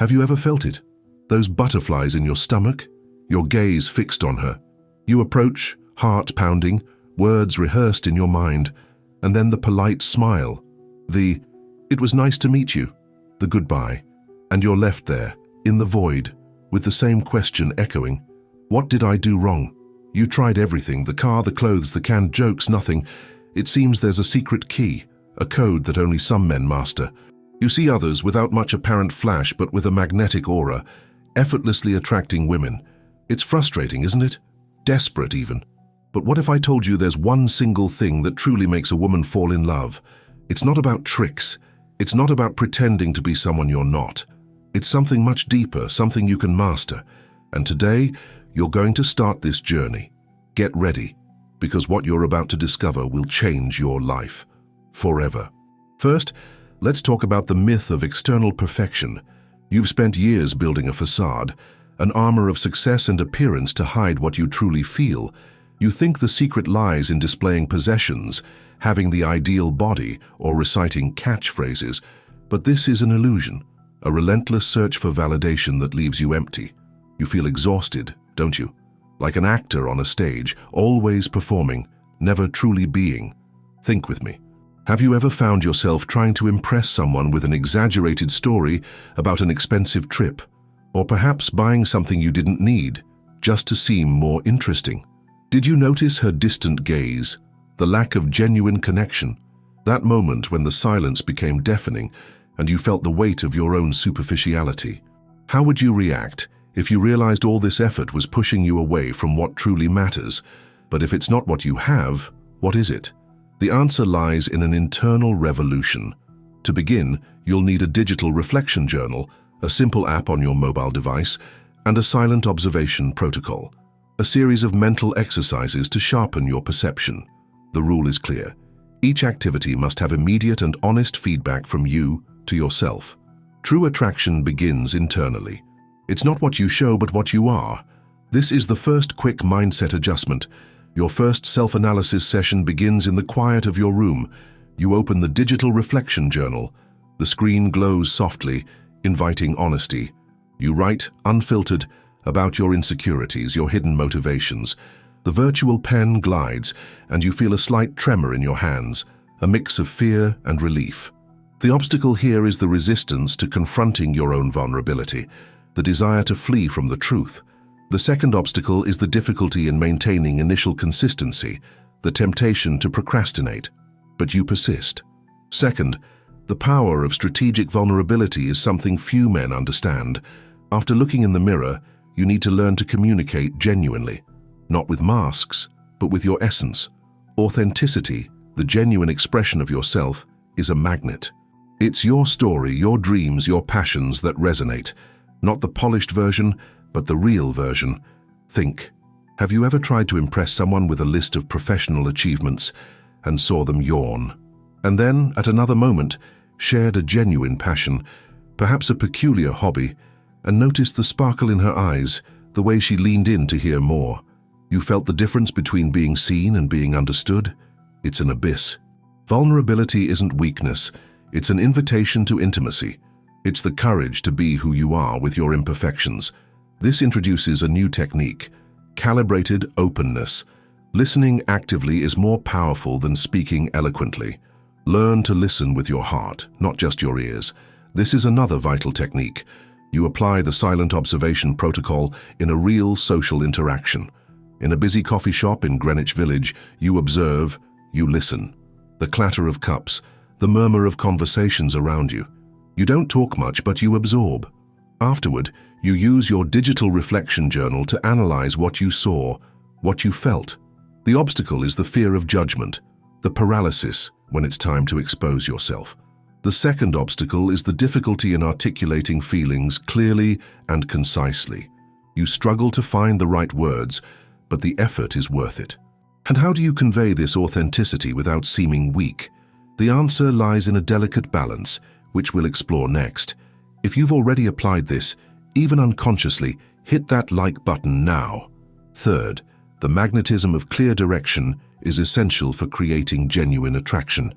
Have you ever felt it? Those butterflies in your stomach? Your gaze fixed on her. You approach, heart pounding, words rehearsed in your mind, and then the polite smile. "It was nice to meet you," the goodbye, and you're left there, in the void, with the same question echoing. What did I do wrong? You tried everything, the car, the clothes, the canned jokes, nothing. It seems there's a secret key, a code that only some men master. You see others without much apparent flash but with a magnetic aura, effortlessly attracting women. It's frustrating, isn't it? Desperate even. But what if I told you there's one single thing that truly makes a woman fall in love? It's not about tricks. It's not about pretending to be someone you're not. It's something much deeper, something you can master. And today, you're going to start this journey. Get ready, because what you're about to discover will change your life. Forever. First, let's talk about the myth of external perfection. You've spent years building a facade, an armor of success and appearance to hide what you truly feel. You think the secret lies in displaying possessions, having the ideal body, or reciting catchphrases. But this is an illusion, a relentless search for validation that leaves you empty. You feel exhausted, don't you? Like an actor on a stage, always performing, never truly being. Think with me. Have you ever found yourself trying to impress someone with an exaggerated story about an expensive trip? Or perhaps buying something you didn't need, just to seem more interesting? Did you notice her distant gaze, the lack of genuine connection? That moment when the silence became deafening and you felt the weight of your own superficiality? How would you react if you realized all this effort was pushing you away from what truly matters? But if it's not what you have, what is it? The answer lies in an internal revolution. To begin, you'll need a digital reflection journal, a simple app on your mobile device, and a silent observation protocol, a series of mental exercises to sharpen your perception. The rule is clear. Each activity must have immediate and honest feedback from you to yourself. True attraction begins internally. It's not what you show, but what you are. This is the first quick mindset adjustment. Your first self-analysis session begins in the quiet of your room. You open the digital reflection journal. The screen glows softly, inviting honesty. You write, unfiltered, about your insecurities, your hidden motivations. The virtual pen glides, and you feel a slight tremor in your hands, a mix of fear and relief. The obstacle here is the resistance to confronting your own vulnerability, the desire to flee from the truth. The second obstacle is the difficulty in maintaining initial consistency, the temptation to procrastinate. But you persist. Second, the power of strategic vulnerability is something few men understand. After looking in the mirror, you need to learn to communicate genuinely, not with masks, but with your essence. Authenticity, the genuine expression of yourself, is a magnet. It's your story, your dreams, your passions that resonate, not the polished version, but the real version. Think. Have you ever tried to impress someone with a list of professional achievements and saw them yawn? And then, at another moment, shared a genuine passion, perhaps a peculiar hobby, and noticed the sparkle in her eyes, the way she leaned in to hear more. You felt the difference between being seen and being understood? It's an abyss. Vulnerability isn't weakness. It's an invitation to intimacy. It's the courage to be who you are with your imperfections. This introduces a new technique, calibrated openness. Listening actively is more powerful than speaking eloquently. Learn to listen with your heart, not just your ears. This is another vital technique. You apply the silent observation protocol in a real social interaction. In a busy coffee shop in Greenwich Village, you observe, you listen. The clatter of cups, the murmur of conversations around you. You don't talk much, but you absorb. Afterward, you use your digital reflection journal to analyze what you saw, what you felt. The obstacle is the fear of judgment, the paralysis when it's time to expose yourself. The second obstacle is the difficulty in articulating feelings clearly and concisely. You struggle to find the right words, but the effort is worth it. And how do you convey this authenticity without seeming weak? The answer lies in a delicate balance, which we'll explore next. If you've already applied this, even unconsciously, hit that like button now. Third, the magnetism of clear direction is essential for creating genuine attraction.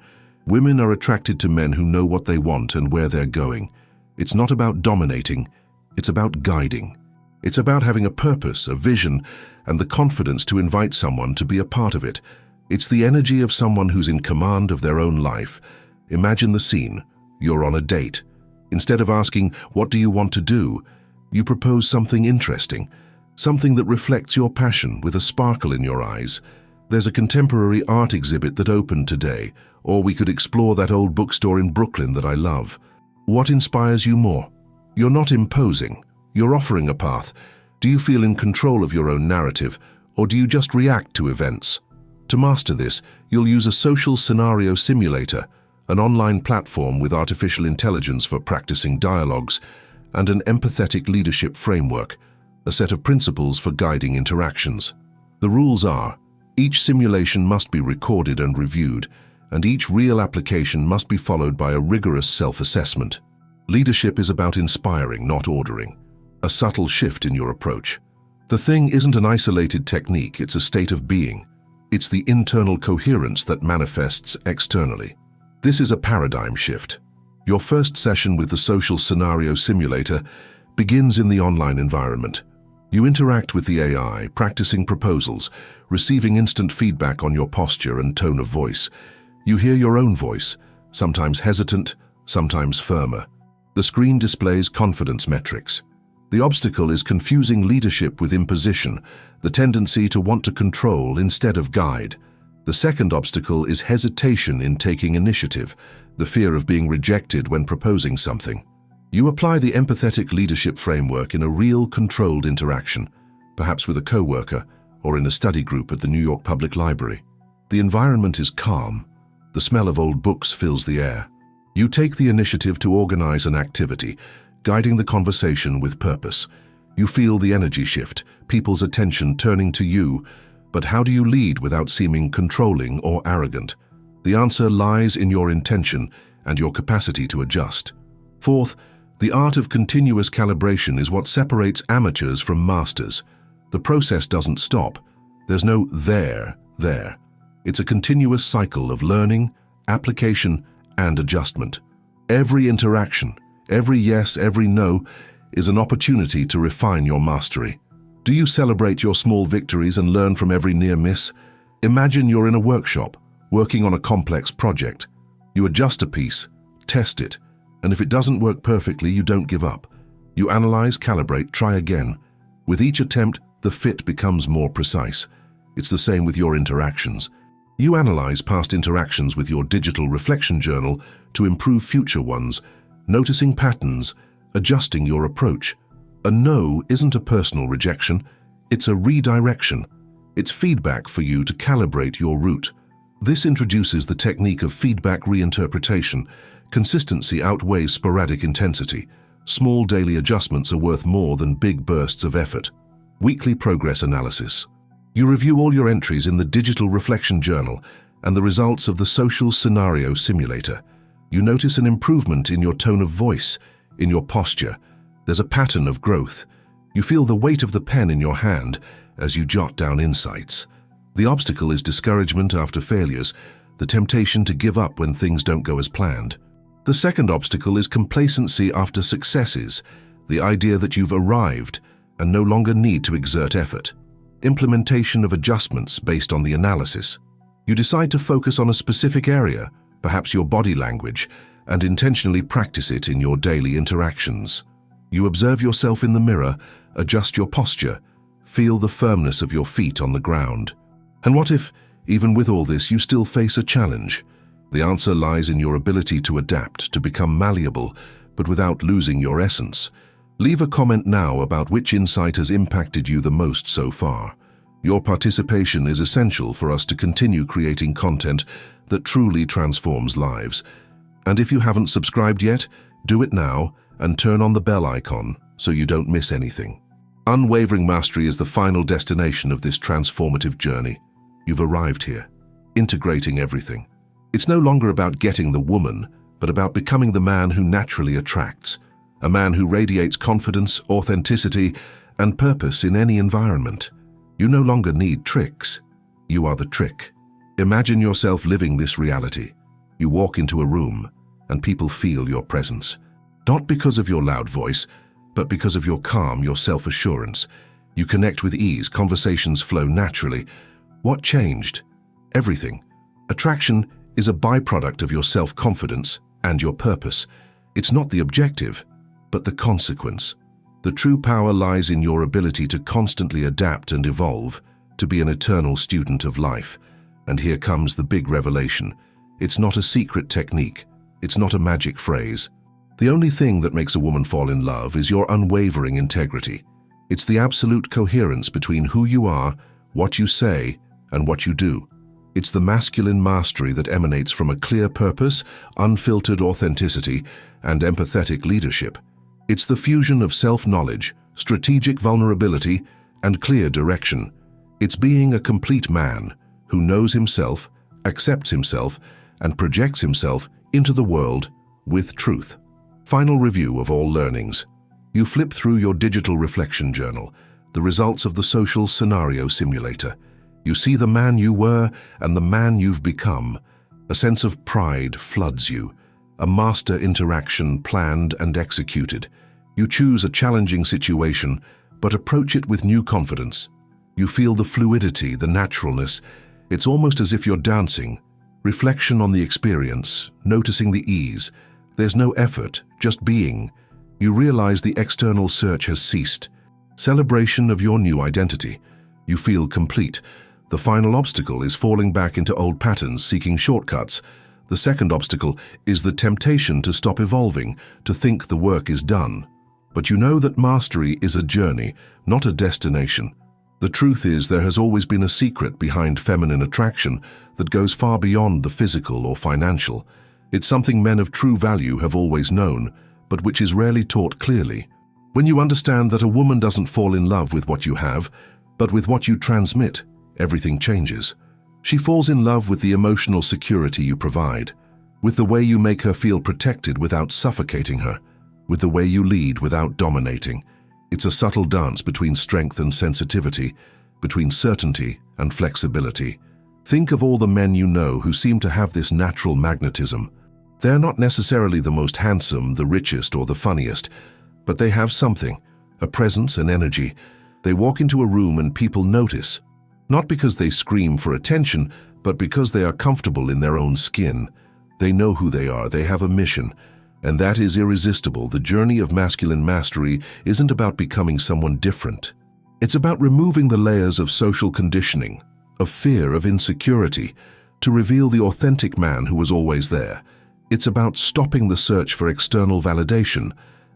Women are attracted to men who know what they want and where they're going. It's not about dominating, it's about guiding. It's about having a purpose, a vision, and the confidence to invite someone to be a part of it. It's the energy of someone who's in command of their own life. Imagine the scene. You're on a date. Instead of asking, "What do you want to do?" you propose something interesting, something that reflects your passion with a sparkle in your eyes. There's a contemporary art exhibit that opened today, or we could explore that old bookstore in Brooklyn that I love. What inspires you more? You're not imposing. You're offering a path. Do you feel in control of your own narrative, or do you just react to events? To master this, you'll use a social scenario simulator, an online platform with artificial intelligence for practicing dialogues, and an empathetic leadership framework, a set of principles for guiding interactions. The rules are, each simulation must be recorded and reviewed, and each real application must be followed by a rigorous self-assessment. Leadership is about inspiring, not ordering. A subtle shift in your approach. The thing isn't an isolated technique, it's a state of being. It's the internal coherence that manifests externally. This is a paradigm shift. Your first session with the social scenario simulator begins in the online environment. You interact with the AI, practicing proposals, receiving instant feedback on your posture and tone of voice. You hear your own voice, sometimes hesitant, sometimes firmer. The screen displays confidence metrics. The obstacle is confusing leadership with imposition, the tendency to want to control instead of guide. The second obstacle is hesitation in taking initiative, the fear of being rejected when proposing something. You apply the empathetic leadership framework in a real, controlled interaction, perhaps with a coworker or in a study group at the New York Public Library. The environment is calm. The smell of old books fills the air. You take the initiative to organize an activity, guiding the conversation with purpose. You feel the energy shift, people's attention turning to you. But how do you lead without seeming controlling or arrogant? The answer lies in your intention and your capacity to adjust. Fourth, the art of continuous calibration is what separates amateurs from masters. The process doesn't stop. There's no there. It's a continuous cycle of learning, application, and adjustment. Every interaction, every yes, every no, is an opportunity to refine your mastery. Do you celebrate your small victories and learn from every near miss? Imagine you're in a workshop, working on a complex project. You adjust a piece, test it, and if it doesn't work perfectly, you don't give up. You analyze, calibrate, try again. With each attempt, the fit becomes more precise. It's the same with your interactions. You analyze past interactions with your digital reflection journal to improve future ones, noticing patterns, adjusting your approach. A no isn't a personal rejection, it's a redirection. It's feedback for you to calibrate your route. This introduces the technique of feedback reinterpretation. Consistency outweighs sporadic intensity. Small daily adjustments are worth more than big bursts of effort. Weekly progress analysis. You review all your entries in the digital reflection journal and the results of the social scenario simulator. You notice an improvement in your tone of voice, in your posture. There's a pattern of growth. You feel the weight of the pen in your hand as you jot down insights. The obstacle is discouragement after failures, the temptation to give up when things don't go as planned. The second obstacle is complacency after successes, the idea that you've arrived and no longer need to exert effort. Implementation of adjustments based on the analysis. You decide to focus on a specific area, perhaps your body language, and intentionally practice it in your daily interactions. You observe yourself in the mirror, adjust your posture, feel the firmness of your feet on the ground. And what if, even with all this, you still face a challenge? The answer lies in your ability to adapt, to become malleable, but without losing your essence. Leave a comment now about which insight has impacted you the most so far. Your participation is essential for us to continue creating content that truly transforms lives. And if you haven't subscribed yet, do it now and turn on the bell icon so you don't miss anything. Unwavering mastery is the final destination of this transformative journey. You've arrived here, integrating everything. It's no longer about getting the woman, but about becoming the man who naturally attracts. A man who radiates confidence, authenticity, and purpose in any environment. You no longer need tricks. You are the trick. Imagine yourself living this reality. You walk into a room, and people feel your presence. Not because of your loud voice, but because of your calm, your self-assurance. You connect with ease, conversations flow naturally. What changed? Everything. Attraction is a byproduct of your self-confidence and your purpose. It's not the objective, but the consequence. The true power lies in your ability to constantly adapt and evolve, to be an eternal student of life. And here comes the big revelation. It's not a secret technique. It's not a magic phrase. The only thing that makes a woman fall in love is your unwavering integrity. It's the absolute coherence between who you are, what you say, and what you do. It's the masculine mastery that emanates from a clear purpose, unfiltered authenticity, and empathetic leadership. It's the fusion of self-knowledge, strategic vulnerability, and clear direction. It's being a complete man who knows himself, accepts himself, and projects himself into the world with truth. Final review of all learnings. You flip through your digital reflection journal, the results of the social scenario simulator. You see the man you were and the man you've become. A sense of pride floods you. A master interaction planned and executed. You choose a challenging situation, but approach it with new confidence. You feel the fluidity, the naturalness. It's almost as if you're dancing. Reflection on the experience, noticing the ease. There's no effort, just being. You realize the external search has ceased. Celebration of your new identity. You feel complete. The final obstacle is falling back into old patterns, seeking shortcuts. The second obstacle is the temptation to stop evolving, to think the work is done. But you know that mastery is a journey, not a destination. The truth is there has always been a secret behind feminine attraction that goes far beyond the physical or financial. It's something men of true value have always known, but which is rarely taught clearly. When you understand that a woman doesn't fall in love with what you have, but with what you transmit, everything changes. She falls in love with the emotional security you provide, with the way you make her feel protected without suffocating her, with the way you lead without dominating. It's a subtle dance between strength and sensitivity, between certainty and flexibility. Think of all the men you know who seem to have this natural magnetism. They're not necessarily the most handsome, the richest, or the funniest, but they have something, a presence, an energy. They walk into a room and people notice, not because they scream for attention, but because they are comfortable in their own skin. They know who they are, they have a mission, and that is irresistible. The journey of masculine mastery isn't about becoming someone different. It's about removing the layers of social conditioning, of fear, of insecurity, to reveal the authentic man who was always there. It's about stopping the search for external validation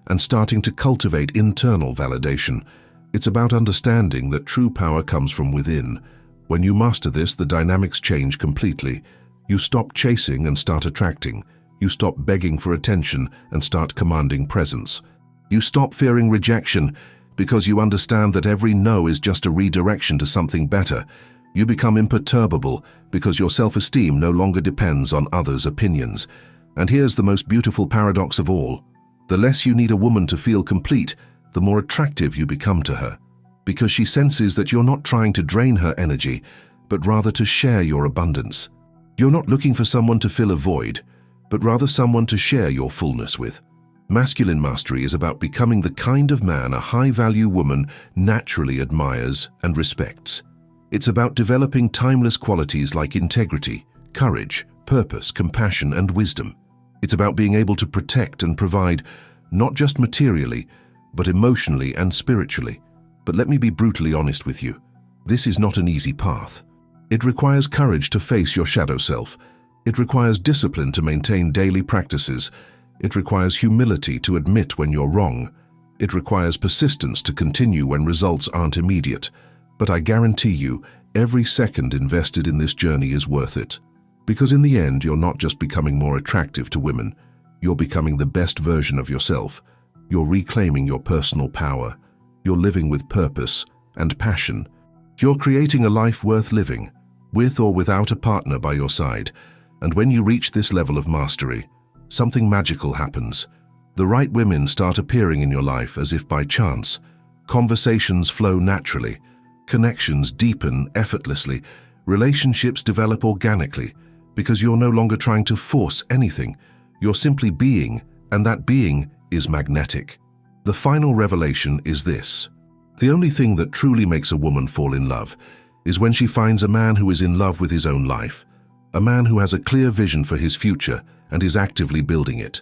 and starting to cultivate internal validation. It's about understanding that true power comes from within. When you master this, the dynamics change completely. You stop chasing and start attracting. You stop begging for attention and start commanding presence. You stop fearing rejection because you understand that every no is just a redirection to something better. You become imperturbable because your self-esteem no longer depends on others' opinions. And here's the most beautiful paradox of all. The less you need a woman to feel complete, the more attractive you become to her, because she senses that you're not trying to drain her energy, but rather to share your abundance. You're not looking for someone to fill a void, but rather someone to share your fullness with. Masculine mastery is about becoming the kind of man a high-value woman naturally admires and respects. It's about developing timeless qualities like integrity, courage, purpose, compassion, and wisdom. It's about being able to protect and provide, not just materially, but emotionally and spiritually. But let me be brutally honest with you. This is not an easy path. It requires courage to face your shadow self. It requires discipline to maintain daily practices. It requires humility to admit when you're wrong. It requires persistence to continue when results aren't immediate. But I guarantee you, every second invested in this journey is worth it. Because in the end, you're not just becoming more attractive to women. You're becoming the best version of yourself. You're reclaiming your personal power. You're living with purpose and passion. You're creating a life worth living, with or without a partner by your side. And when you reach this level of mastery, something magical happens. The right women start appearing in your life as if by chance. Conversations flow naturally. Connections deepen effortlessly. Relationships develop organically, because you're no longer trying to force anything. You're simply being, and that being is magnetic. The final revelation is this: the only thing that truly makes a woman fall in love is when she finds a man who is in love with his own life, a man who has a clear vision for his future and is actively building it,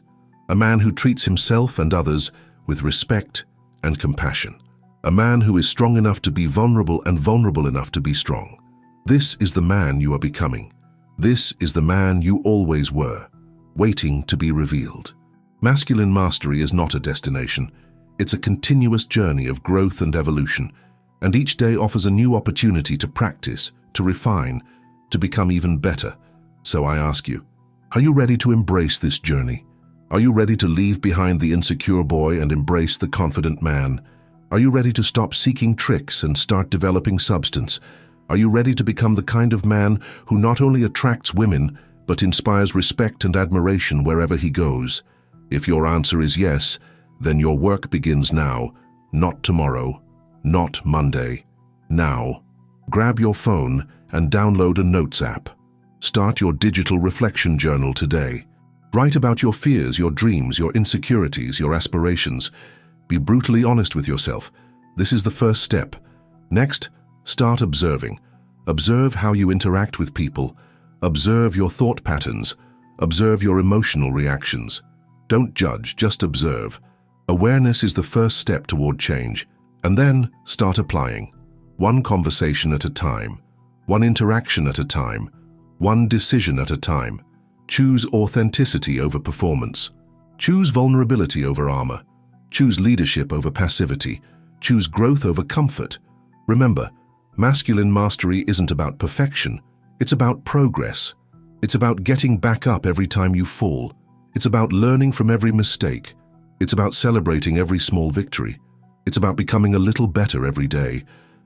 a man who treats himself and others with respect and compassion, a man who is strong enough to be vulnerable and vulnerable enough to be strong. This is the man you are becoming. This is the man you always were, waiting to be revealed. Masculine mastery is not a destination. It's a continuous journey of growth and evolution, and each day offers a new opportunity to practice, to refine, to become even better. So I ask you, are you ready to embrace this journey? Are you ready to leave behind the insecure boy and embrace the confident man? Are you ready to stop seeking tricks and start developing substance? Are you ready to become the kind of man who not only attracts women, but inspires respect and admiration wherever he goes? If your answer is yes, then your work begins now, not tomorrow, not Monday, now. Grab your phone and download a notes app. Start your digital reflection journal today. Write about your fears, your dreams, your insecurities, your aspirations. Be brutally honest with yourself. This is the first step. Next, start observing. Observe how you interact with people. Observe your thought patterns. Observe your emotional reactions. Don't judge, just observe. Awareness is the first step toward change. And then start applying. One conversation at a time. One interaction at a time. One decision at a time. Choose authenticity over performance. Choose vulnerability over armor. Choose leadership over passivity. Choose growth over comfort. Remember, masculine mastery isn't about perfection. It's about progress. It's about getting back up every time you fall. It's about learning from every mistake. It's about celebrating every small victory. It's about becoming a little better every day.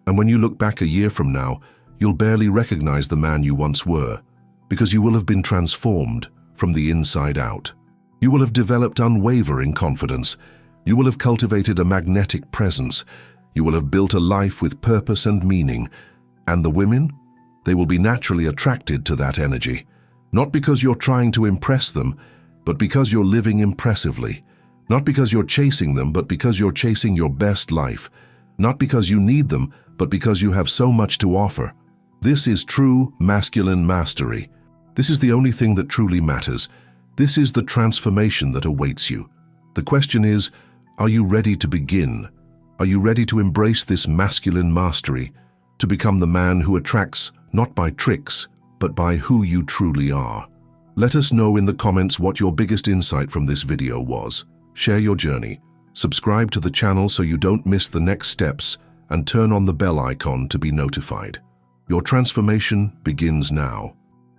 And when you look back a year from now, you'll barely recognize the man you once were, because you will have been transformed from the inside out. You will have developed unwavering confidence. You will have cultivated a magnetic presence. You will have built a life with purpose and meaning. And the women? They will be naturally attracted to that energy. Not because you're trying to impress them, but because you're living impressively. Not because you're chasing them, but because you're chasing your best life. Not because you need them, but because you have so much to offer. This is true masculine mastery. This is the only thing that truly matters. This is the transformation that awaits you. The question is, are you ready to begin? Are you ready to embrace this masculine mastery, to become the man who attracts not by tricks, but by who you truly are? Let us know in the comments what your biggest insight from this video was. Share your journey. Subscribe to the channel so you don't miss the next steps, and turn on the bell icon to be notified. Your transformation begins now.